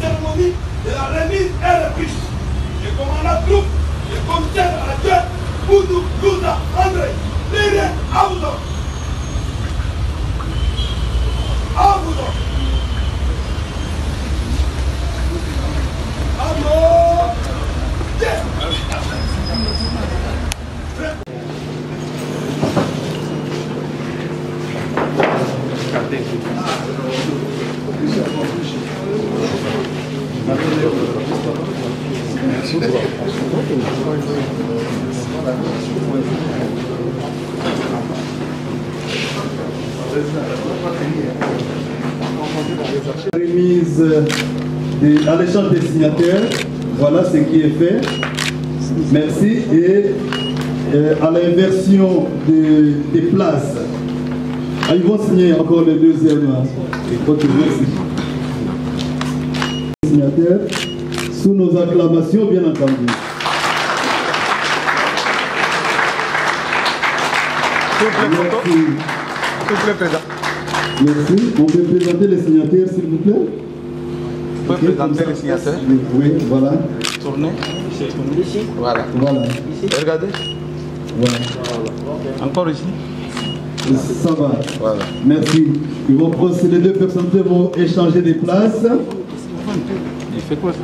cérémonie de la remise et reprise. Le commandant troupe, le commissaire à la tête, Boudou Louza André, Léré Aoudo. Aoudo. Aoudo. Remise à l'échange des signataires, voilà ce qui est fait. Merci. Et à l'inversion des places, ils vont signer encore le deuxième. Merci. Signataires, sous nos acclamations, bien entendu. Merci. Merci. On peut présenter les signataires, s'il vous plaît. Vous pouvez présenter les signataires. Oui, voilà. Tournez. Ici. Voilà. Voilà. Regardez. Voilà. Encore ici. Ça va. Voilà. Merci. Ils vont procéder, les deux personnes vont échanger des places. Il fait quoi ça?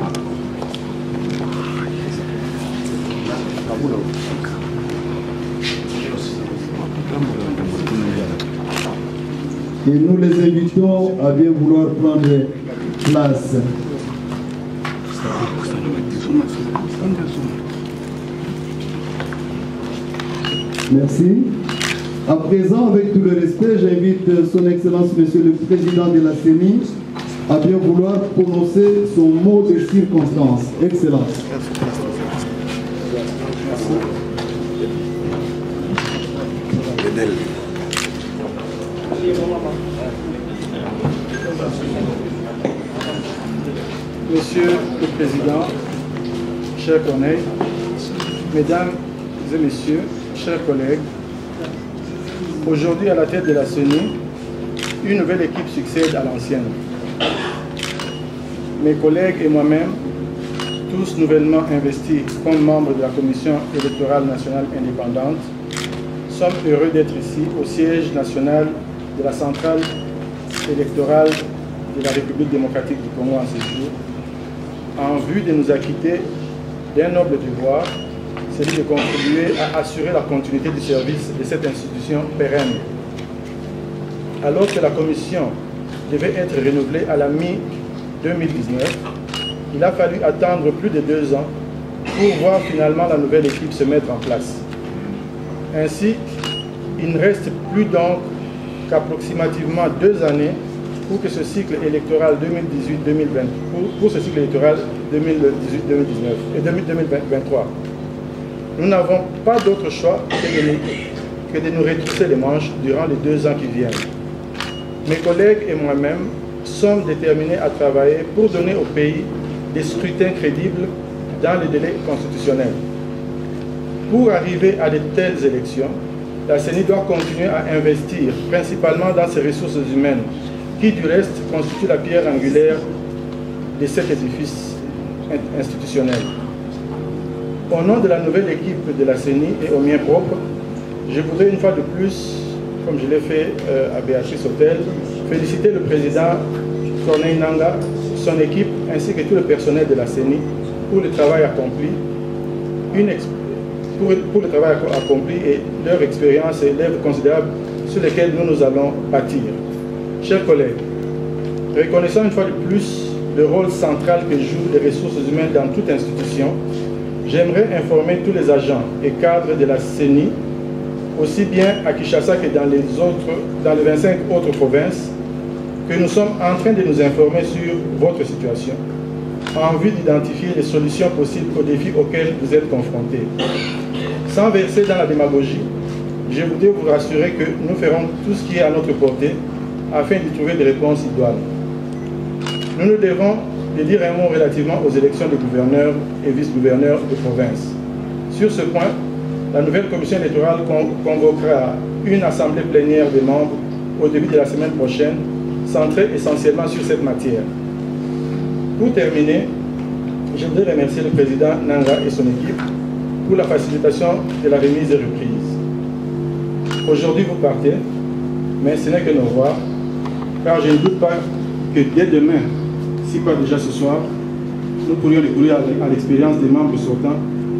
Et nous les invitons à bien vouloir prendre place. Merci. À présent, avec tout le respect, j'invite son Excellence, Monsieur le Président de la CENI, à bien vouloir prononcer son mot de circonstance. Excellence. Monsieur le Président, chers collègues, Mesdames et Messieurs, chers collègues, aujourd'hui à la tête de la CENI, une nouvelle équipe succède à l'ancienne. Mes collègues et moi-même, tous nouvellement investis comme membres de la Commission électorale nationale indépendante, sommes heureux d'être ici au siège national de la centrale électorale de la République démocratique du Congo en ce jour, en vue de nous acquitter d'un noble devoir, celui de contribuer à assurer la continuité du service de cette institution pérenne. Alors que la commission devait être renouvelée à la mi-2019, il a fallu attendre plus de 2 ans pour voir finalement la nouvelle équipe se mettre en place. Ainsi, il ne reste plus donc qu'approximativement 2 années pour que ce cycle électoral 2018-2020, pour ce cycle électoral 2018-2019 et 2023. Nous n'avons pas d'autre choix que de nous retrousser les manches durant les 2 ans qui viennent. Mes collègues et moi-même sommes déterminés à travailler pour donner au pays des scrutins crédibles dans les délais constitutionnels. Pour arriver à de telles élections, la CENI doit continuer à investir principalement dans ses ressources humaines, qui du reste constitue la pierre angulaire de cet édifice institutionnel. Au nom de la nouvelle équipe de la CENI et au mien propre, je voudrais une fois de plus, comme je l'ai fait à Béatrice Hôtel, féliciter le président Corneille Nangaa, son équipe ainsi que tout le personnel de la CENI pour le travail accompli, et leur expérience et l'œuvre considérable sur lesquelles nous allons bâtir. Chers collègues, reconnaissant une fois de plus le rôle central que jouent les ressources humaines dans toute institution, j'aimerais informer tous les agents et cadres de la CENI, aussi bien à Kinshasa que dans les 25 autres provinces, que nous sommes en train de nous informer sur votre situation, en vue d'identifier les solutions possibles aux défis auxquels vous êtes confrontés. Sans verser dans la démagogie, je voudrais vous rassurer que nous ferons tout ce qui est à notre portée afin d'y trouver des réponses idoines. Nous nous devons de dire un mot relativement aux élections de gouverneurs et vice-gouverneurs de province. Sur ce point, la nouvelle commission électorale convoquera une assemblée plénière des membres au début de la semaine prochaine, centrée essentiellement sur cette matière. Pour terminer, je voudrais remercier le président Nanga et son équipe pour la facilitation de la remise des reprises. Aujourd'hui, vous partez, mais ce n'est que nos revoir, car je ne doute pas que dès demain, si pas déjà ce soir, nous pourrions recourir à l'expérience des membres sortants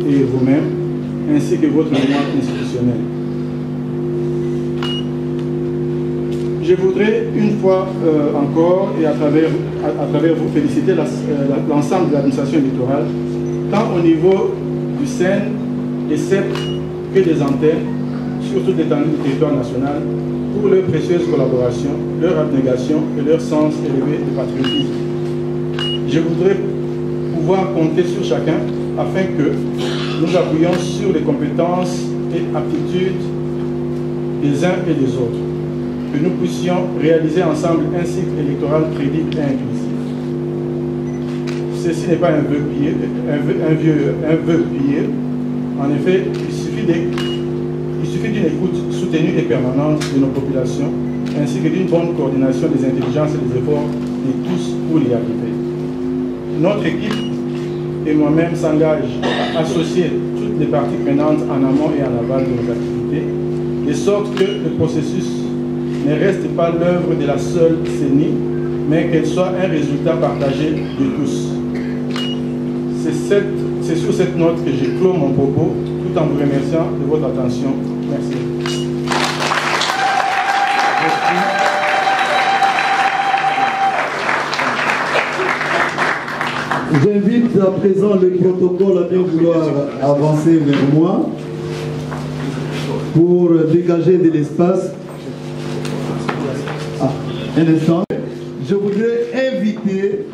et vous-même, ainsi que votre mémoire institutionnelle. Je voudrais une fois encore et à travers vous féliciter l'ensemble de l'administration électorale, tant au niveau du SEN, des CEP que des antennes, sur toute l'étendue du territoire national, pour leur précieuse collaboration, leur abnégation et leur sens élevé de patriotisme. Je voudrais pouvoir compter sur chacun afin que nous appuyions sur les compétences et aptitudes des uns et des autres, que nous puissions réaliser ensemble un cycle électoral crédible et inclusif. Ceci n'est pas un vœu pieux. En effet, il suffit d'une écoute soutenue et permanente de nos populations, ainsi que d'une bonne coordination des intelligences et des efforts de tous pour y arriver. Notre équipe et moi-même s'engagent à associer toutes les parties prenantes en amont et en aval de nos activités, de sorte que le processus ne reste pas l'œuvre de la seule CENI, mais qu'elle soit un résultat partagé de tous. C'est sur cette note que je clôt mon propos, tout en vous remerciant de votre attention. Merci. J'invite à présent le protocole à bien vouloir avancer vers moi pour dégager de l'espace. Un instant. Je voudrais inviter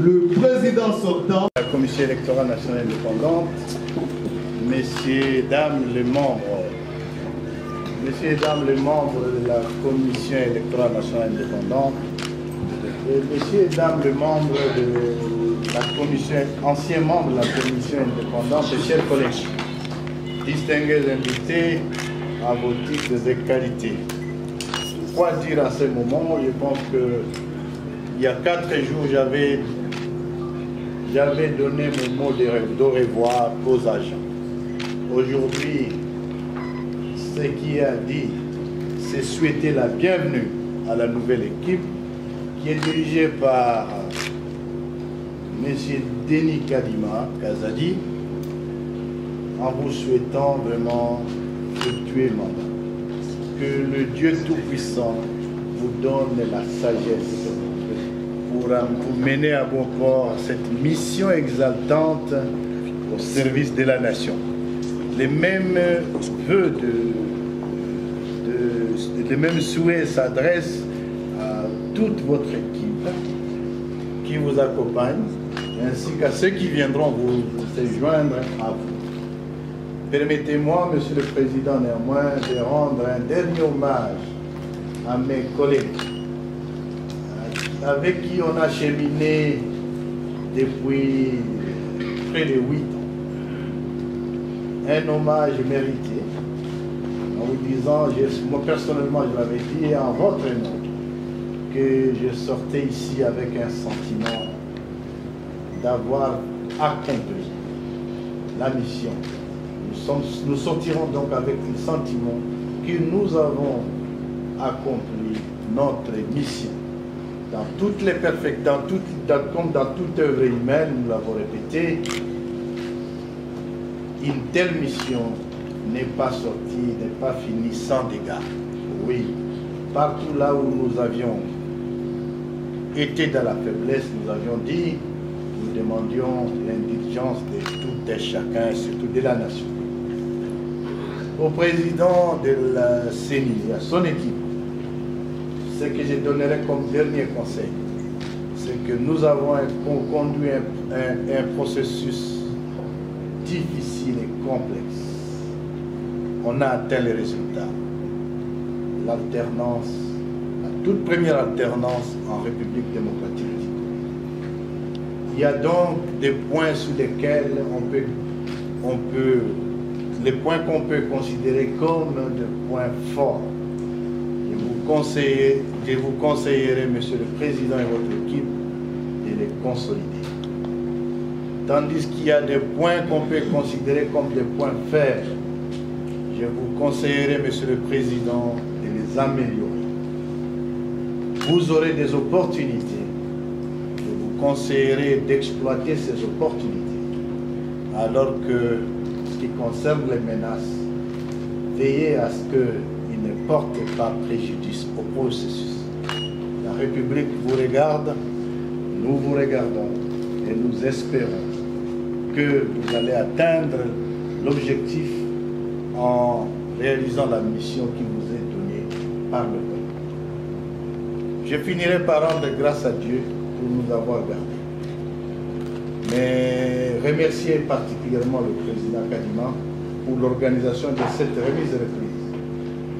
le président sortant. La Commission électorale nationale indépendante, messieurs, dames les membres, de la Commission électorale nationale indépendante, messieurs et dames les membres de la Commission, anciens membres de la Commission indépendante, et chers collègues, distingués invités à vos titres et qualités. Quoi dire à ce moment? Je pense que il y a 4 jours, j'avais donné mon mot de revoir aux agents. Aujourd'hui, ce qui a dit, c'est souhaiter la bienvenue à la nouvelle équipe qui est dirigée par M. Denis Kazadi, en vous souhaitant vraiment fructueux mandat. Que le Dieu Tout-Puissant vous donne la sagesse pour vous mener à bon port cette mission exaltante au service de la nation. Les mêmes vœux, les mêmes souhaits s'adressent à toute votre équipe qui vous accompagne, ainsi qu'à ceux qui viendront vous joindre à vous. Permettez-moi, Monsieur le Président, néanmoins, de rendre un dernier hommage à mes collègues avec qui on a cheminé depuis près de 8 ans. Un hommage mérité, en vous disant, moi personnellement je l'avais dit en votre nom, que je sortais ici avec un sentiment d'avoir accompli la mission. Nous sortirons donc avec le sentiment que nous avons accompli notre mission. Dans toutes les comme dans toute œuvre humaine, nous l'avons répété, une telle mission n'est pas sortie, n'est pas finie sans dégâts. Oui, partout là où nous avions été dans la faiblesse, nous avions dit, nous demandions l'indulgence de tout et chacun, surtout de la nation. Au président de la CENI, à son équipe, ce que je donnerai comme dernier conseil, c'est que nous avons conduit un processus difficile et complexe. On a atteint les résultats. L'alternance, la toute première alternance en République démocratique. Il y a donc des points sur lesquels les points qu'on peut considérer comme des points forts. Je vous conseillerai, Monsieur le Président et votre équipe, de de les consolider. Tandis qu'il y a des points qu'on peut considérer comme des points faibles, je vous conseillerais, Monsieur le Président, de les améliorer. Vous aurez des opportunités. Je vous conseillerais d'exploiter ces opportunités. Alors que, ce qui concerne les menaces, veillez à ce qu'ils ne portent pas préjudice au processus. La République vous regarde, nous vous regardons et nous espérons que vous allez atteindre l'objectif en réalisant la mission qui vous est donnée par le peuple. Je finirai par rendre grâce à Dieu pour nous avoir gardés. Mais remercier particulièrement le président Kadima pour l'organisation de cette remise de reprise.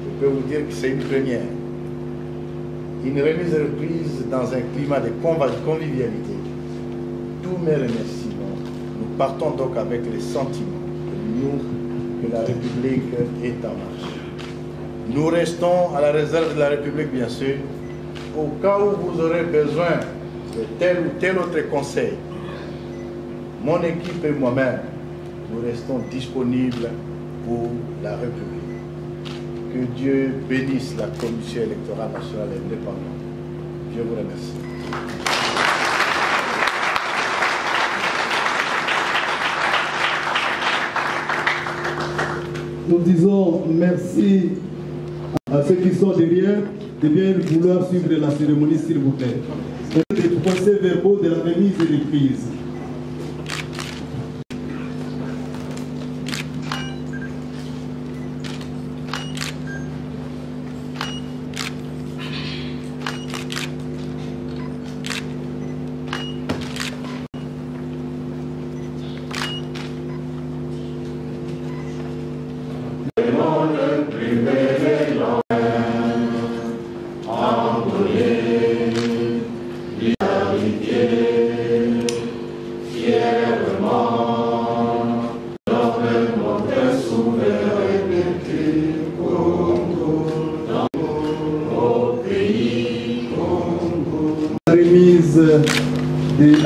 Je peux vous dire que c'est une première. Une remise de reprise dans un climat de convivialité. Tous mes remerciements. Nous partons donc avec les sentiments que la République est en marche. Nous restons à la réserve de la République, bien sûr, au cas où vous aurez besoin de tel ou tel autre conseil. Mon équipe et moi-même, nous restons disponibles pour la République. Que Dieu bénisse la Commission électorale nationale indépendante. Je vous remercie. Nous disons merci à ceux qui sont derrière de bien vouloir suivre la cérémonie, s'il vous plaît. Les procès-verbaux de la remise et reprise.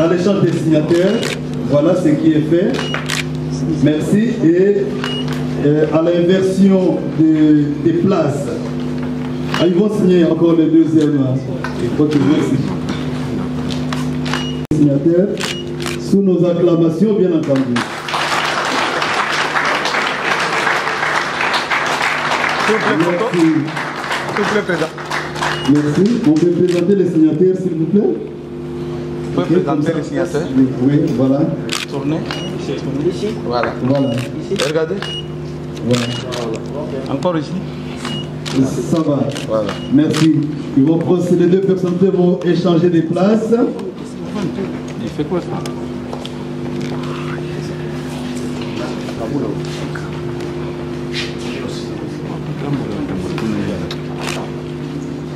À l'échange des signataires, voilà ce qui est fait. Merci. Et à l'inversion des places, ils vont signer encore le deuxième. Merci. Signataires, sous nos acclamations, bien entendu. Merci. Merci. On peut présenter les signataires, s'il vous plaît. Vous pouvez présenter les signataires. Oui, voilà. Tournez. Ici. Voilà. Voilà. Regardez. Voilà. Encore ici. Ça va. Voilà. Merci. Ils vont procéder, les deux personnes vont échanger des places. Il fait quoi ça?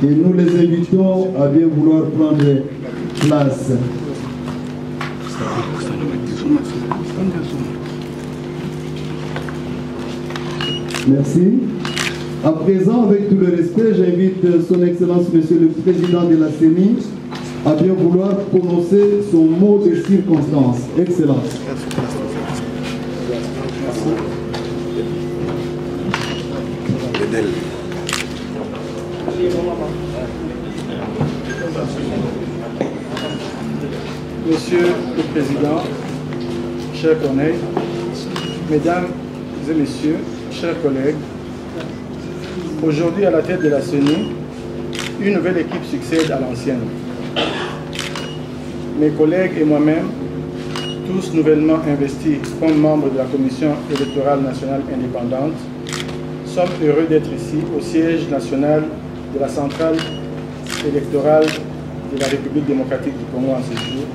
Et nous les invitons à bien vouloir prendre place. Merci. À présent, avec tout le respect, j'invite son Excellence, Monsieur le Président de la CENI, à bien vouloir prononcer son mot de circonstance. Excellence. Monsieur le Président, chers collègues, Mesdames et Messieurs, chers collègues, aujourd'hui à la tête de la CENI, une nouvelle équipe succède à l'ancienne. Mes collègues et moi-même, tous nouvellement investis comme membres de la Commission électorale nationale indépendante, sommes heureux d'être ici au siège national de la centrale électorale de la République démocratique du Congo en ce jour,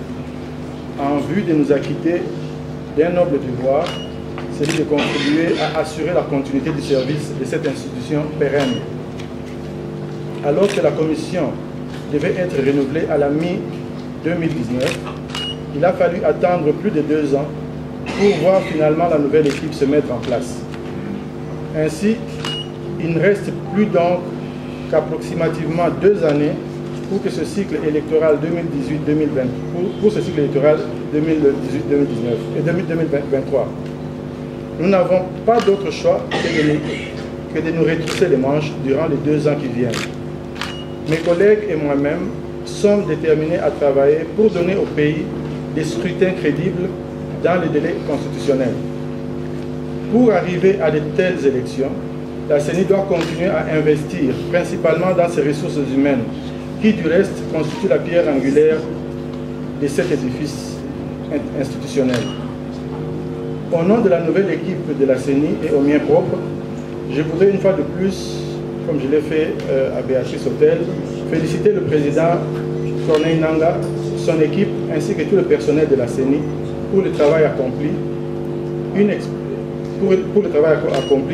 en vue de nous acquitter d'un noble devoir, celui de contribuer à assurer la continuité du service de cette institution pérenne. Alors que la commission devait être renouvelée à la mi-2019, il a fallu attendre plus de 2 ans pour voir finalement la nouvelle équipe se mettre en place. Ainsi, il ne reste plus donc qu'approximativement 2 années pour que ce cycle électoral 2018-2020, pour ce cycle électoral 2018-2019 et 2023. Nous n'avons pas d'autre choix que de nous retrousser les manches durant les 2 ans qui viennent. Mes collègues et moi-même sommes déterminés à travailler pour donner au pays des scrutins crédibles dans les délais constitutionnels. Pour arriver à de telles élections, la CENI doit continuer à investir principalement dans ses ressources humaines, qui du reste constituent la pierre angulaire de cet édifice institutionnel. Au nom de la nouvelle équipe de la CENI et au mien propre, je voudrais une fois de plus, comme je l'ai fait à Béatrice Hôtel, féliciter le président Corneille Nangaa, son équipe ainsi que tout le personnel de la CENI pour le travail accompli,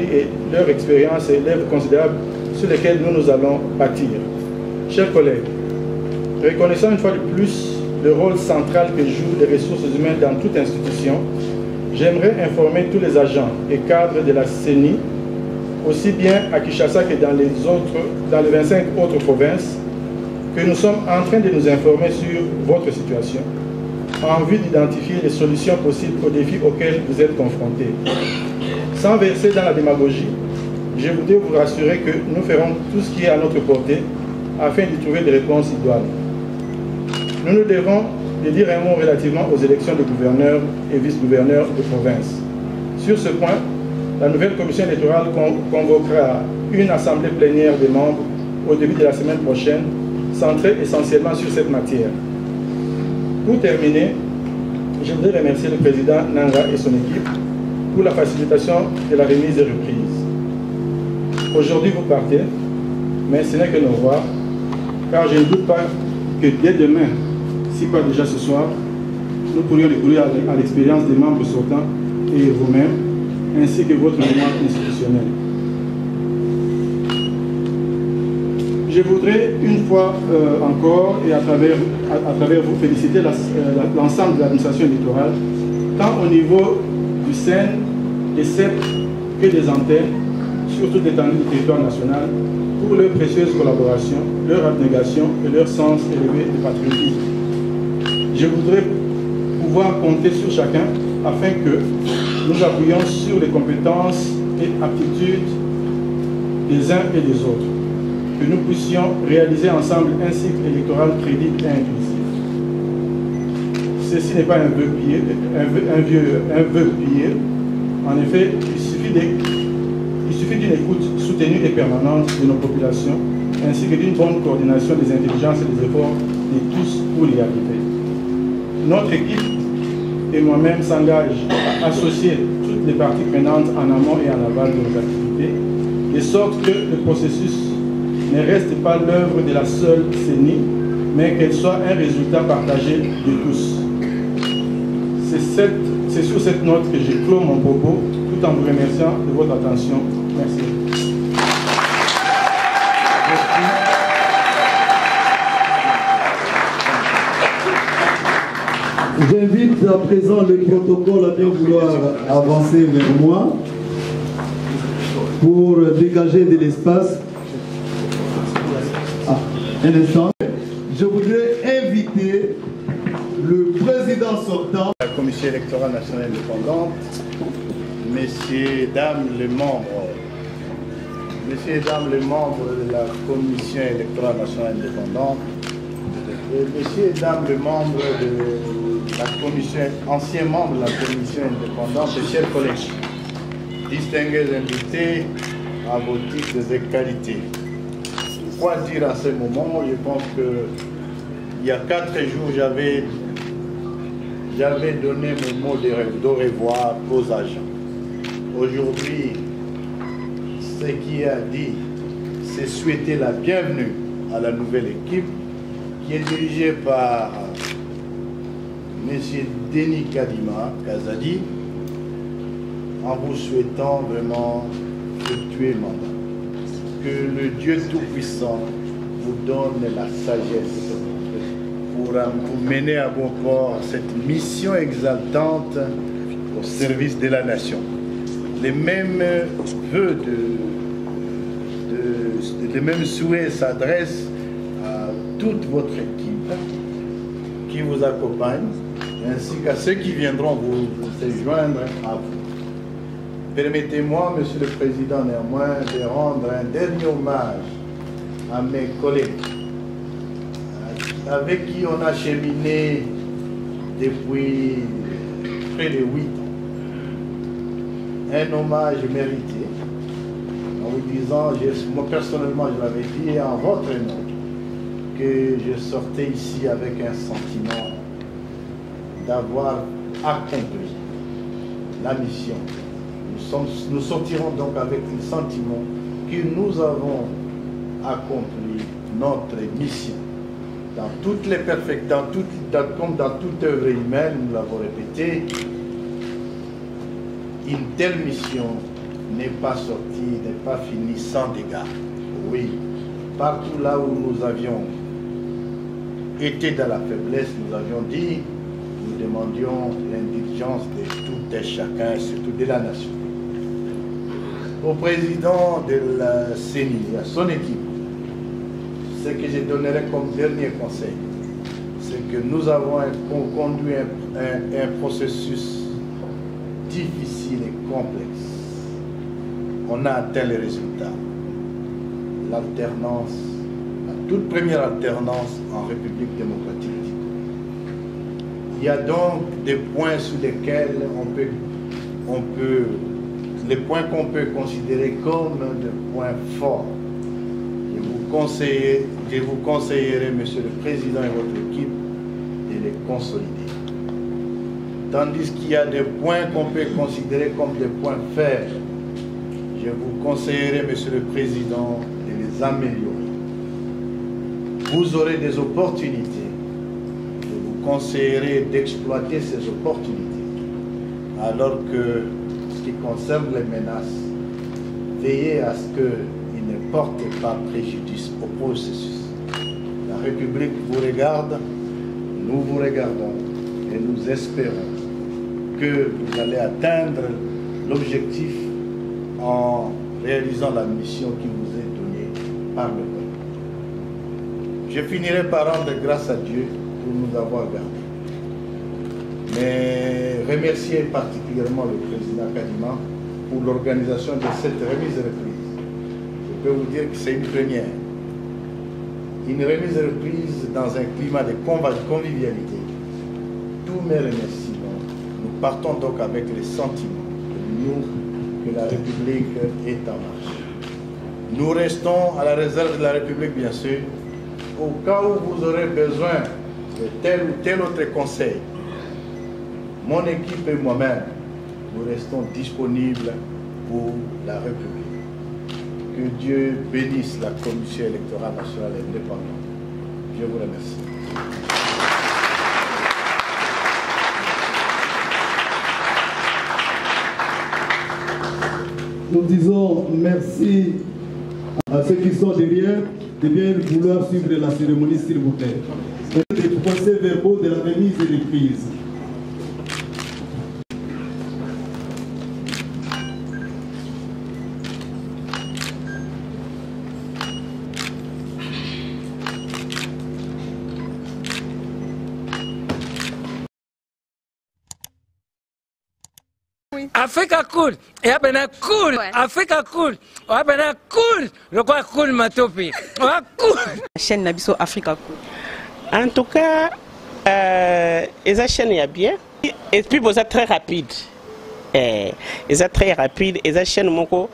et leur expérience et l'œuvre considérable sur lesquelles nous allons bâtir. Chers collègues, reconnaissant une fois de plus le rôle central que jouent les ressources humaines dans toute institution, j'aimerais informer tous les agents et cadres de la CENI, aussi bien à Kinshasa que dans les 25 autres provinces, que nous sommes en train de nous informer sur votre situation, en vue d'identifier les solutions possibles aux défis auxquels vous êtes confrontés. Sans verser dans la démagogie, je voudrais vous rassurer que nous ferons tout ce qui est à notre portée afin d'y trouver des réponses idoines. Nous nous devons de dire un mot relativement aux élections de gouverneurs et vice-gouverneurs de province. Sur ce point, la nouvelle commission électorale convoquera une assemblée plénière des membres au début de la semaine prochaine, centrée essentiellement sur cette matière. Pour terminer, je voudrais remercier le président Nangaa et son équipe pour la facilitation de la remise et reprise. Aujourd'hui, vous partez, mais ce n'est que nos revoir, car je ne doute pas que dès demain, si pas déjà ce soir, nous pourrions recourir à l'expérience des membres sortants et vous-même, ainsi que votre mémoire institutionnelle. Je voudrais une fois encore et à travers vous féliciter l'ensemble de l'administration électorale, tant au niveau du SEN, des CEP que des antennes, sur toute l'étendue du territoire national, pour leur précieuse collaboration, leur abnégation et leur sens élevé de patriotisme. Je voudrais pouvoir compter sur chacun afin que nous appuyions sur les compétences et aptitudes des uns et des autres, que nous puissions réaliser ensemble un cycle électoral crédible et inclusif. Ceci n'est pas un vœu pieux. En effet, il suffit d'une écoute soutenue et permanente de nos populations, ainsi que d'une bonne coordination des intelligences et des efforts de tous pour y arriver. Notre équipe et moi-même s'engagent à associer toutes les parties prenantes en amont et en aval de nos activités, de sorte que le processus ne reste pas l'œuvre de la seule CENI, mais qu'elle soit un résultat partagé de tous. C'est sur cette note que je clôt mon propos, tout en vous remerciant de votre attention. Merci. J'invite à présent le protocole à bien vouloir avancer vers moi pour dégager de l'espace. Un instant. Je voudrais inviter le président sortant. La Commission électorale nationale indépendante, messieurs, dames les membres de la Commission électorale nationale indépendante, messieurs et dames les membres de la Commission, anciens membres de la Commission indépendante, et chers collègues, distingués invités à vos titres et qualités. Quoi dire à ce moment? Je pense que il y a 4 jours, j'avais donné mon mot de revoir aux agents. Aujourd'hui, ce qui a dit, c'est souhaiter la bienvenue à la nouvelle équipe qui est dirigée par M. Denis Kazadi, en vous souhaitant vraiment fructueux mandat. Que le Dieu Tout-Puissant vous donne la sagesse pour vous mener à bon port cette mission exaltante au service de la nation. Les mêmes vœux, les mêmes souhaits s'adressent à toute votre équipe qui vous accompagne, ainsi qu'à ceux qui viendront vous joindre à vous. Permettez-moi, Monsieur le Président, néanmoins, de rendre un dernier hommage à mes collègues, avec qui on a cheminé depuis près de 8 ans. Un hommage mérité, en vous disant, moi personnellement je l'avais dit en votre nom, que je sortais ici avec un sentiment d'avoir accompli la mission. Nous sortirons donc avec le sentiment que nous avons accompli notre mission. Dans toutes les comme dans toute œuvre humaine, nous l'avons répété, une telle mission n'est pas sortie, n'est pas finie sans dégâts. Oui, partout là où nous avions été dans la faiblesse, nous avions dit, nous demandions l'indulgence de tout et chacun, surtout de la nation. Au président de la CENI, à son équipe, ce que je donnerai comme dernier conseil, c'est que nous avons conduit un processus difficile et complexe. On a atteint les résultats. L'alternance, la toute première alternance en République démocratique du Congo. Il y a donc des points sur lesquels les points qu'on peut considérer comme des points forts. Je vous conseillerai, Monsieur le Président et votre équipe, de les consolider. Tandis qu'il y a des points qu'on peut considérer comme des points faibles, je vous conseillerai, Monsieur le Président, de les améliorer. Vous aurez des opportunités. Je vous conseillerai d'exploiter ces opportunités. Alors que, ce qui concerne les menaces, veillez à ce qu'ils ne portent pas préjudice au processus. La République vous regarde, nous vous regardons et nous espérons que vous allez atteindre l'objectif en réalisant la mission qui vous est donnée par le peuple. Je finirai par rendre grâce à Dieu pour nous avoir gardés. Mais remercier particulièrement le président Kadima pour l'organisation de cette remise reprise. Je peux vous dire que c'est une première. Une remise reprise dans un climat de convivialité. Tous mes remerciements. Nous partons donc avec le sentiment que la République est en marche. Nous restons à la réserve de la République, bien sûr, au cas où vous aurez besoin de tel ou tel autre conseil. Mon équipe et moi-même, nous restons disponibles pour la République. Que Dieu bénisse la Commission électorale nationale indépendante. Je vous remercie. Nous disons merci à ceux qui sont derrière de bien vouloir suivre la cérémonie, s'il vous plaît. Les procès-verbaux de la remise et reprise. Africa cool, et abena cool, Africa cool, abena cool, le quoi cool matopi, cool. La chaîne Nabiso Africa cool. En tout cas, les chaînes y a bien, et puis vous êtes très rapide, ils êtes très rapide, et les chaînes moko,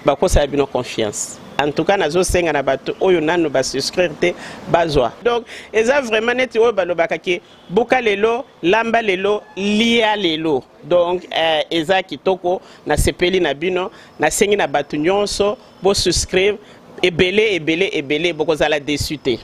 bako ça a bien confiance. En tout cas, nazo senga na bato oyo nanu ba souscrire te bazwa. Donc, eza vraiment neti oyo balobaka ke buka lelo, lamba lelo, lia lelo. Donc, eza kitoko na sepeli na bino, na sengi na bato nyonso bo souscrire ebele boko zala déçuté.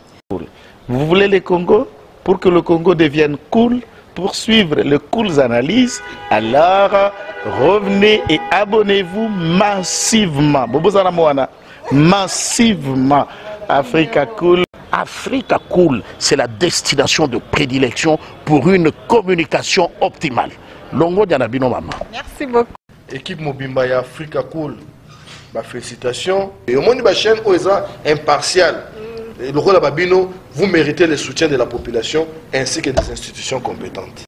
Vous voulez le Congo pour que le Congo devienne cool, pour suivre les cool analyses, alors revenez et abonnez-vous massivement. Bobozana Moana. Massivement. Africa Cool. Africa Cool, c'est la destination de prédilection pour une communication optimale. Longo Dianabino Mama. Merci beaucoup. Équipe Mobimba et Africa Cool, bah, félicitations. Et au monde de la chaîne, on est impartial. Le rôle de Babino, vous méritez le soutien de la population ainsi que des institutions compétentes.